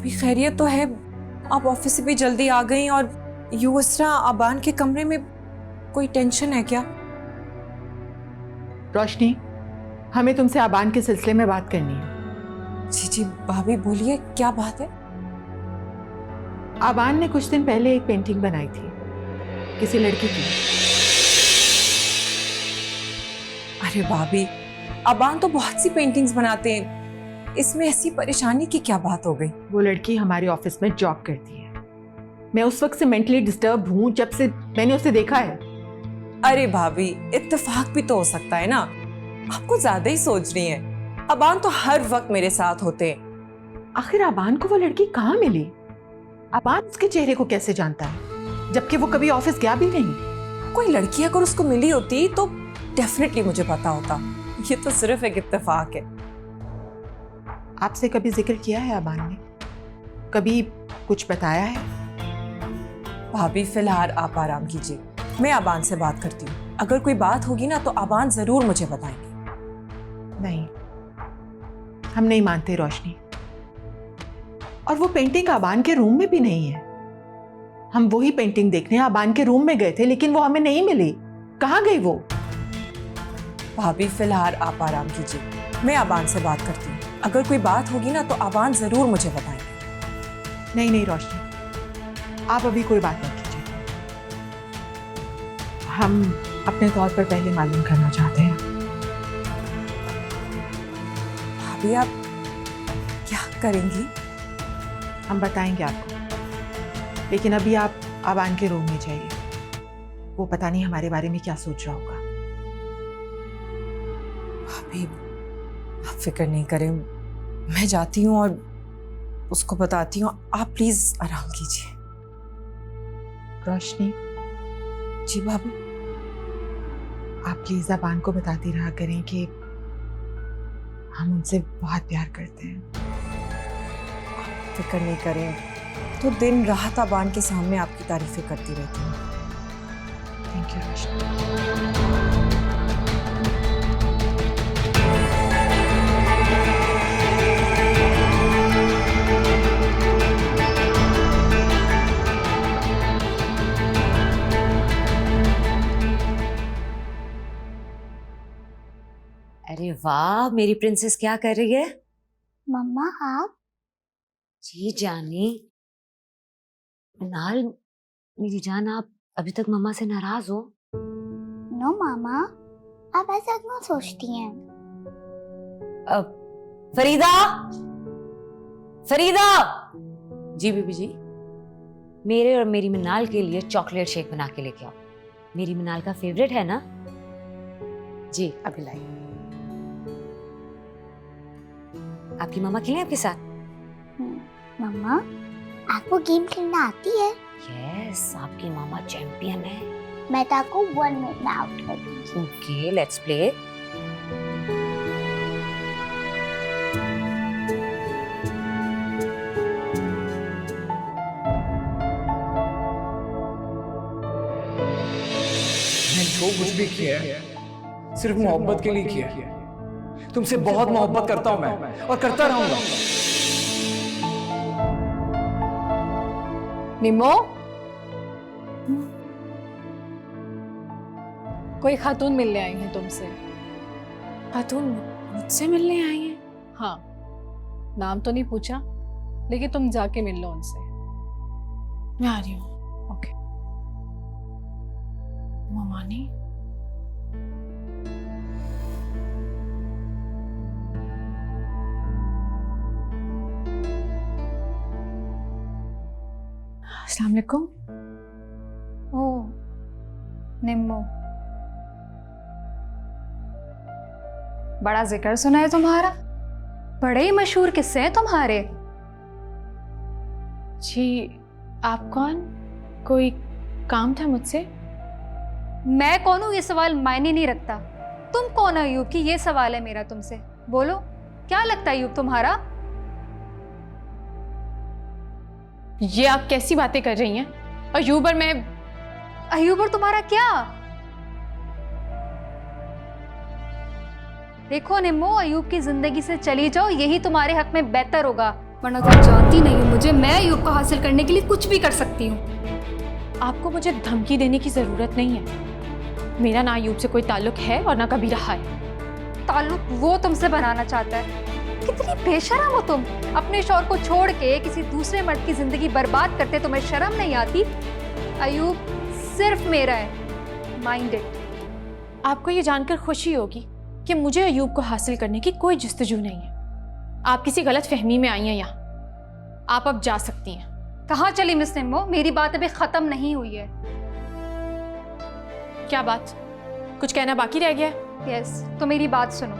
भाभी खैरियत तो है? आप ऑफिस से भी जल्दी आ गई और युसरा अबान के कमरे में, कोई टेंशन है क्या? रोशनी, हमें तुमसे अबान के सिलसिले में बात करनी है। जी जी भाभी बोलिए, क्या बात है? अबान ने कुछ दिन पहले एक पेंटिंग बनाई थी किसी लड़की की। अरे भाभी, अबान तो बहुत सी पेंटिंग्स बनाते हैं, इसमें ऐसी परेशानी की क्या बात हो गई? वो लड़की हमारे ऑफिस में जॉब करती है। मैं उस वक्त से मेंटली डिस्टर्ब हूँ जब से मैंने उसे देखा है। अरे भाभी, इत्तेफाक भी तो हो सकता है ना, आपको ज्यादा ही सोच रही हैं। अबान तो हर वक्त मेरे साथ होते हैं। आखिर अबान को वो लड़की कहाँ मिली? अबान उसके चेहरे को कैसे जानता है जबकि वो कभी ऑफिस गया भी नहीं? कोई लड़की अगर उसको मिली होती तो डेफिनेटली मुझे पता होता। ये तो सिर्फ एक इत्तेफाक है। आपसे कभी जिक्र किया है अबान ने? कभी कुछ बताया है? भाभी फिलहाल आप आराम कीजिए, मैं अबान से बात करती हूँ। अगर कोई बात होगी ना तो अबान जरूर मुझे बताएंगे। नहीं, हम नहीं मानते रोशनी। और वो पेंटिंग अबान के रूम में भी नहीं है। हम वही पेंटिंग देखने अबान के रूम में गए थे लेकिन वो हमें नहीं मिली। कहाँ गई वो? भाभी फिलहाल आप आराम कीजिए, मैं अबान से बात करती हूँ। अगर कोई बात होगी ना तो अबान जरूर मुझे बताएंगे। नहीं नहीं रोशनी, आप अभी कोई बात नहीं कीजिए। हम अपने तौर पर पहले मालूम करना चाहते हैं। भाभी आप क्या करेंगी? हम बताएंगे आपको, लेकिन अभी आप अबान के रूम में जाइए। वो पता नहीं हमारे बारे में क्या सोच रहा होगा। भाभी आप फिक्र नहीं करें, मैं जाती हूँ और उसको बताती हूँ। आप प्लीज आराम कीजिए। रोशनी, जी भाभी। आप प्लीज अबान को बताती रहा करें कि हम उनसे बहुत प्यार करते हैं। आप फिक्र नहीं करें, तो दिन रात अबान के सामने आपकी तारीफें करती रहती हूँ। थैंक यू रोशनी। अरे वाह, मेरी प्रिंसेस क्या कर रही है? मम्मा आप? जी जानी। नाल, मेरी जान, आप अभी तक मम्मा से नाराज हो? नो मामा, आप ऐसा क्यों सोचती हैं? अब फरीदा, फरीदा। जी बीबी जी। मेरे और मेरी मिनाल के लिए चॉकलेट शेक बना के लेके आओ। मेरी मिनाल का फेवरेट है ना? जी अभी लाई। आपकी मम्मा खेलें आपके साथ? मम्मा, आपको गेम खेलना आती है? यस, आपकी मामा चैंपियन है। मैं तो आपको 1 मिनट में आउट कर दूंगी। Okay, let's play. जो कुछ भी किया है सिर्फ मोहब्बत के लिए किया है। तुमसे बहुत मोहब्बत करता हूं मैं और करता रहूंगा। निमो, कोई खातून मिलने आई है तुमसे। खातून मुझसे मिलने आई हैं? हाँ, नाम तो नहीं पूछा, लेकिन तुम जाके मिल लो उनसे। मैं आ रही हूँ। ओके। ममानी, अस्सलाम वालेकुम। ओह, निम्मो, बड़ा जिक्र सुना है तुम्हारा, बड़े ही मशहूर किस्से हैं तुम्हारे। जी आप कौन? कोई काम था मुझसे? मैं कौन हूं ये सवाल मायने नहीं रखता। तुम कौन हो अयूब की, ये सवाल है मेरा तुमसे। बोलो, क्या लगता है अयूब तुम्हारा? ये आप कैसी बातें कर रही हैं? अयूब और मैं? अयूब और तुम्हारा क्या? देखो निम्मो, अयूब की जिंदगी से चली जाओ, यही तुम्हारे हक में बेहतर होगा। वरना तुम जानती नहीं हो मुझे, मैं अयूब को हासिल करने के लिए कुछ भी कर सकती हूँ। आपको मुझे धमकी देने की जरूरत नहीं है। मेरा ना अयूब से कोई ताल्लुक है और ना कभी रहा है। ताल्लुक वो तुमसे बनाना चाहता है। कितनी बेशरम हो तुम, अपने शौहर को छोड़ के किसी दूसरे मर्द की जिंदगी बर्बाद करते तुम्हें शर्म नहीं आती? अयूब सिर्फ मेरा है, माइंड इट। आपको ये जानकर खुशी होगी कि मुझे अयूब को हासिल करने की कोई जुस्तजू नहीं है। आप किसी गलत फहमी में आई हैं यहाँ। आप अब जा सकती हैं। कहाँ चली मिस निम्मो? मेरी बात अभी खत्म नहीं हुई है। क्या बात? कुछ कहना बाकी रह गया? यस, तो मेरी बात सुनो।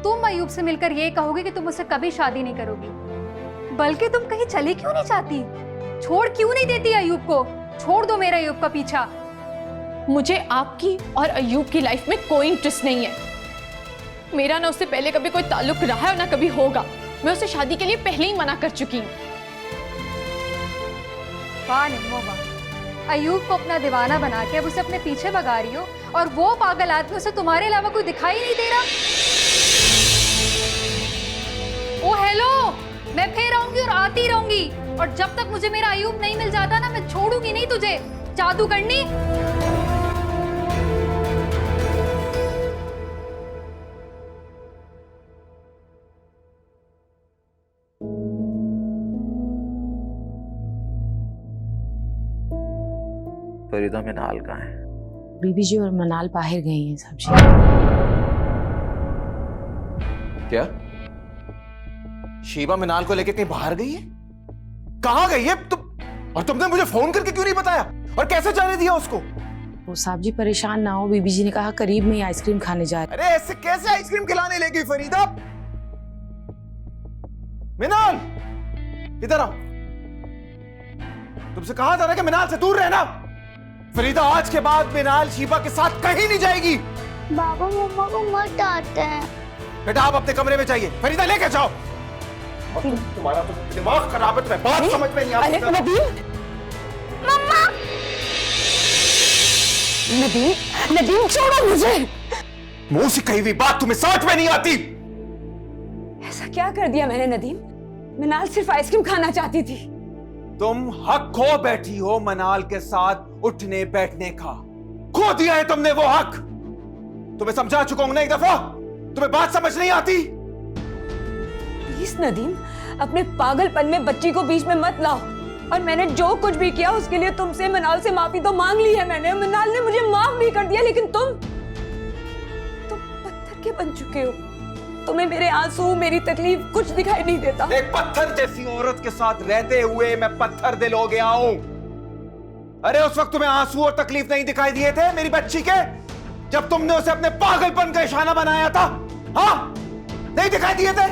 तुम अयूब से मिलकर ये कहोगे कि तुम मुझसे कभी शादी नहीं करोगी, बल्कि तुम कहीं चली क्यों नहीं जाती? छोड़ क्यों नहीं देती अयूब को? छोड़ दो मेरा अयूब का पीछा। मुझे आपकी और अयूब की लाइफ में कोई इंटरेस्ट नहीं है। मेरा ना उससे पहले कभी कोई ताल्लुक रहा है और ना कभी होगा। मैं उसे शादी के लिए पहले ही मना कर चुकी हूँ। वाह निम्मो वाह, अयूब को अपना दीवाना बना के अब उसे अपने पीछे भगा रही हो, और वो पागल आदमी उसे तुम्हारे अलावा कोई दिखाई नहीं दे रहा। ओ हेलो, मैं फिर आऊंगी और आती रहूंगी, और जब तक मुझे मेरा अयूब नहीं मिल जाता ना, मैं छोड़ूंगी नहीं तुझे। जादू करनी। फरीदा मिनाल कहाँ है? बीबी जी और मनाल बाहर गई हैं सब्जी। क्या शीबा मिनाल को लेके कहीं बाहर गई है? कहाँ गई है तुम? और तुमने मुझे फोन करके क्यों नहीं बताया? और कैसे जाने दिया उसको? वो साहब जी परेशान ना हो, बीबी जी ने कहा करीब में ही आइसक्रीम खाने जा रहे। अरे ऐसे कैसे आइसक्रीम खिलाने ले गई फरीदा? मिनाल इधर आओ। तुमसे कहा था ना कि मिनाल से दूर रहना। फरीदा आज के बाद मिनाल शीबा के साथ कहीं नहीं जाएगी। बाबा मम्मा को मत डांटते हैं। बेटा आप अपने कमरे में जाइए। फरीदा लेके जाओ। और तुम्हारा तो दिमाग खराब है, तुम्हें बात समझ में नहीं आती। मम्मा नदीम, नदीम छोड़ो मुझे। मुंह से कही हुई बात तुम्हें समझ में नहीं आती। ऐसा क्या कर दिया मैंने नदीम? मिनाल सिर्फ आइसक्रीम खाना चाहती थी। तुम हक खो बैठी हो मनाल के साथ उठने बैठने का। खो दिया है तुमने वो हक। तुम्हें समझा चुका हूं ना एक दफा। तुम्हें बात समझ नहीं आती। प्लीज नदीम, अपने पागलपन में बच्ची को बीच में मत लाओ। और मैंने जो कुछ भी किया उसके लिए तुमसे मनाल से माफी तो मांग ली है मैंने। मनाल ने मुझे माफ भी कर दिया, लेकिन तुम पत्थर के बन चुके हो। तुम्हें मेरे आंसू, मेरी तकलीफ कुछ दिखाई नहीं देता। एक पत्थर जैसी औरत के साथ रहते हुए मैं पत्थर दिल हो गया हूं। अरे उस वक्त तुम्हें आंसू और तकलीफ नहीं दिखाई दिए थे मेरी बच्ची के, जब तुमने उसे अपने पागलपन का निशाना बनाया था? हाँ, नहीं दिखाई दिए थे?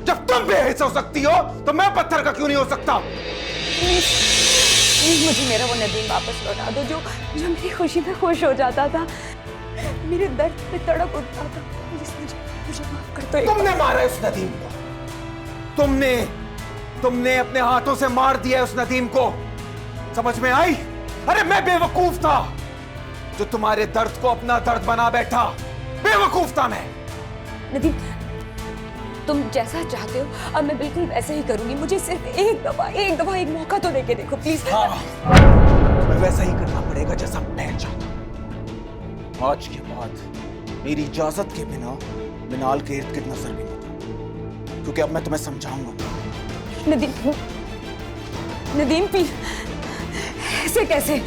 जब तुम बेहिस हो सकती हो तो मैं पत्थर का क्यों नहीं हो सकता? प्लीज मुझे मेरा वो नदीम वापस लौटा दो जो मेरी खुशी में खुश हो जाता था, मेरे दर्द पे तड़प उठता था। मुझे माफ कर दो। तुमने मारा उस नदीम को। तुमने अपने हाथों से मार दिया उस नदीम को। समझ में आई? अरे मैं बेवकूफ था जो तुम्हारे दर्द को अपना दर्द बना बैठा। बेवकूफ था मैं। नदीम, तुम जैसा चाहते हो अब मैं बिल्कुल वैसे ही करूंगी। मुझे सिर्फ एक दफा एक मौका तो देके देखो प्लीज। हाँ, तुम्हें वैसा ही करना पड़ेगा जैसा मैं चाहता हूं। आज के बाद मेरी इजाजत के बिना मिनाल के इर्द गिर्द नजर भी नहीं, क्योंकि अब मैं तुम्हें समझाऊंगा। नदीम प्लीज, ऐसे कैसे?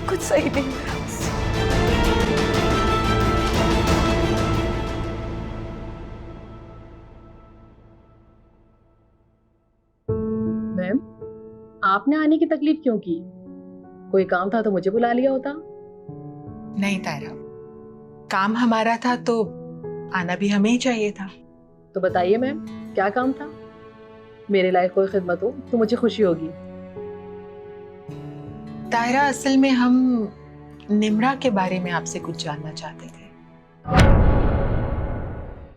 कुछ सही नहीं हो रहा। मैम, आपने आने की तकलीफ क्यों की? कोई काम था तो मुझे बुला लिया होता। नहीं तारा, काम हमारा था तो आना भी हमें ही चाहिए था। तो बताइए मैम, क्या काम था? मेरे लायक कोई खिदमत हो तो मुझे खुशी होगी। तारा, असल में हम निम्रा के बारे में आपसे कुछ जानना चाहते थे।